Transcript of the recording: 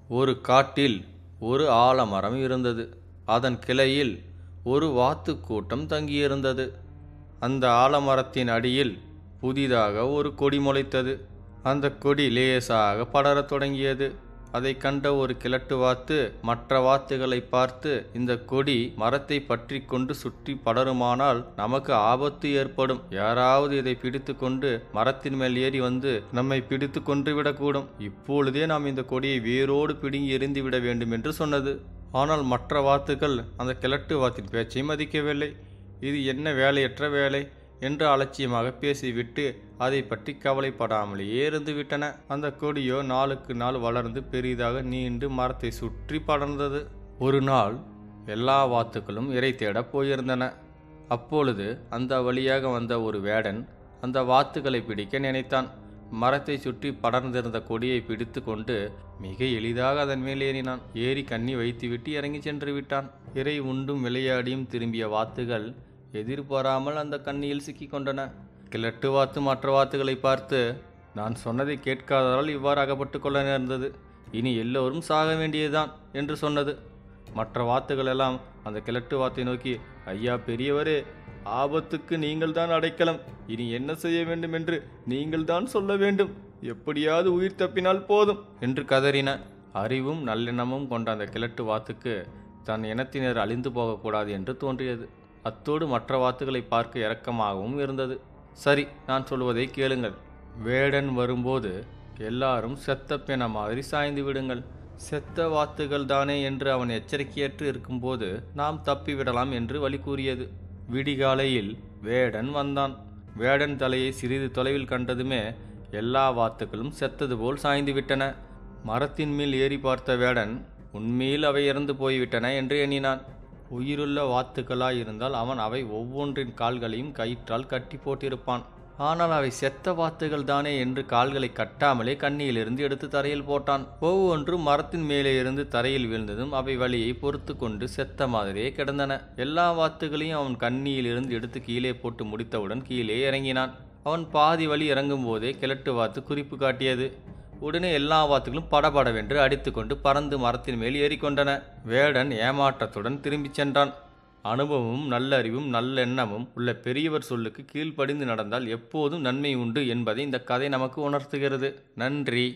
ஒரு காட்டில் ஒரு ஆலமரம் இருந்தது. அதன் கிளையில் ஒரு வாத்துக் கூட்டம் தங்கியிருந்தது. அந்த ஆலமரத்தின் அடியில் புதிதாக ஒரு கொடி முளைத்தது. அந்த கொடி லேசாக படரத் தொடங்கியது. அதை கண்ட ஒரு கிழட்டு வாத்து மற்ற வாத்துகளை பார்த்து, இந்த கொடி மரத்தை பற்றி கொண்டு சுற்றி படருமானால் நமக்கு ஆபத்து ஏற்படும். யாராவது இதை பிடித்து கொண்டு மரத்தின் மேல் ஏறி வந்து நம்மை பிடித்து கொன்று விடக்கூடும். இப்பொழுதே நாம் இந்த கொடியை வேரோடு பிடுங்கி எறிந்து விட வேண்டும் என்று சொன்னது. ஆனால் மற்ற வாத்துகள் அந்த கிழட்டு வாத்தின் பேச்சை மதிக்கவில்லை. இது என்ன வேலையற்ற வேலை என்று அலட்சியமாக பேசிவிட்டு அதை பற்றி கவலைப்படாமலேயே இருந்து விட்டன. அந்த கொடியோ நாளுக்கு நாள் வளர்ந்து பெரிதாக நீண்டு மரத்தை சுற்றி படர்ந்தது. ஒரு நாள் எல்லா வாத்துக்களும் இரை தேடப் போயிருந்தன. அப்பொழுது அந்த வழியாக வந்த ஒரு வேடன் அந்த வாத்துக்களை பிடிக்க நினைத்தான். மரத்தை சுற்றி படர்ந்திருந்த கொடியை பிடித்து கொண்டு மிக எளிதாக அதன் மேல் ஏறினான். ஏறி கண்ணி வைத்துவிட்டு இறங்கி சென்று விட்டான். இரை உண்டும் விளையாடியும் திரும்பிய வாத்துகள் எதிர்பாராமல் அந்த கண்ணியில் சிக்கி கொண்டன. கிழட்டு வாத்து மற்ற வாத்துகளை பார்த்து, நான் சொன்னதை கேட்காததால் இவ்வாறு அகப்பட்டு கொள்ள நேர்ந்தது. இனி எல்லோரும் சாக வேண்டியதுதான் என்று சொன்னது. மற்ற வாத்துகள் எல்லாம் அந்த கிழட்டு வாத்தை நோக்கி, ஐயா பெரியவரே, ஆபத்துக்கு நீங்கள் தான் அடைக்கலம். இனி என்ன செய்ய வேண்டும் என்று நீங்கள் தான் சொல்ல வேண்டும். எப்படியாவது உயிர் தப்பினால் போதும் என்று கதறின. அறிவும் நல்லெண்ணமும் கொண்ட அந்த கிழட்டு வாத்துக்கு தன் இனத்தினர் அழிந்து போகக்கூடாது என்று தோன்றியது. அத்தோடு மற்ற வாத்துகளை பார்க்க இரக்கமாகவும் இருந்தது. சரி, நான் சொல்வதை கேளுங்கள். வேடன் வரும்போது எல்லாரும் செத்த பிண மாதிரி சாய்ந்து விடுங்கள். செத்த வாத்துகள் தானே என்று அவன் எச்சரிக்கையற்று இருக்கும்போது நாம் தப்பிவிடலாம் என்று வழி கூறியது. விடிகாலையில் வேடன் வந்தான். வேடன் தலையை சிறிது தொலைவில் கண்டதுமே எல்லா வாத்துக்களும் செத்தது போல் சாய்ந்து விட்டன. மரத்தின் மேல் ஏறி பார்த்த வேடன் உண்மையில் அவை இறந்து போய்விட்டன என்று எண்ணினான். உயிருள்ள வாத்துக்களாய் இருந்தால் அவன் அவை ஒவ்வொன்றின் கால்களையும் கயிற்றால் கட்டி போட்டிருப்பான். ஆனால் அவை செத்த வாத்துகள் தானே என்று கால்களை கட்டாமலே கண்ணியிலிருந்து எடுத்து தரையில் போட்டான். ஒவ்வொன்றும் மரத்தின் மேலே இருந்து தரையில் வீழ்ந்ததும் அவை வலியை பொறுத்து கொண்டு செத்த மாதிரியே கிடந்தன. எல்லா வாத்துகளையும் அவன் கண்ணியிலிருந்து எடுத்து கீழே போட்டு முடித்தவுடன் கீழே இறங்கினான். அவன் பாதி வழி இறங்கும் போதே கிழட்டு வாத்து குறிப்பு காட்டியது. உடனே எல்லா வாத்துகளும் படபடவென்று அடித்துக்கொண்டு பறந்து மரத்தின் மேல் ஏறிக்கொண்டன. வேடன் ஏமாற்றத்துடன் திரும்பிச் சென்றான். அனுபவமும் நல்லறிவும் நல்லெண்ணமும் உள்ள பெரியவர் சொல்லுக்கு கீழ்ப்படிந்து நடந்தால் எப்போதும் நன்மை உண்டு என்பதை இந்த கதை நமக்கு உணர்த்துகிறது. நன்றி.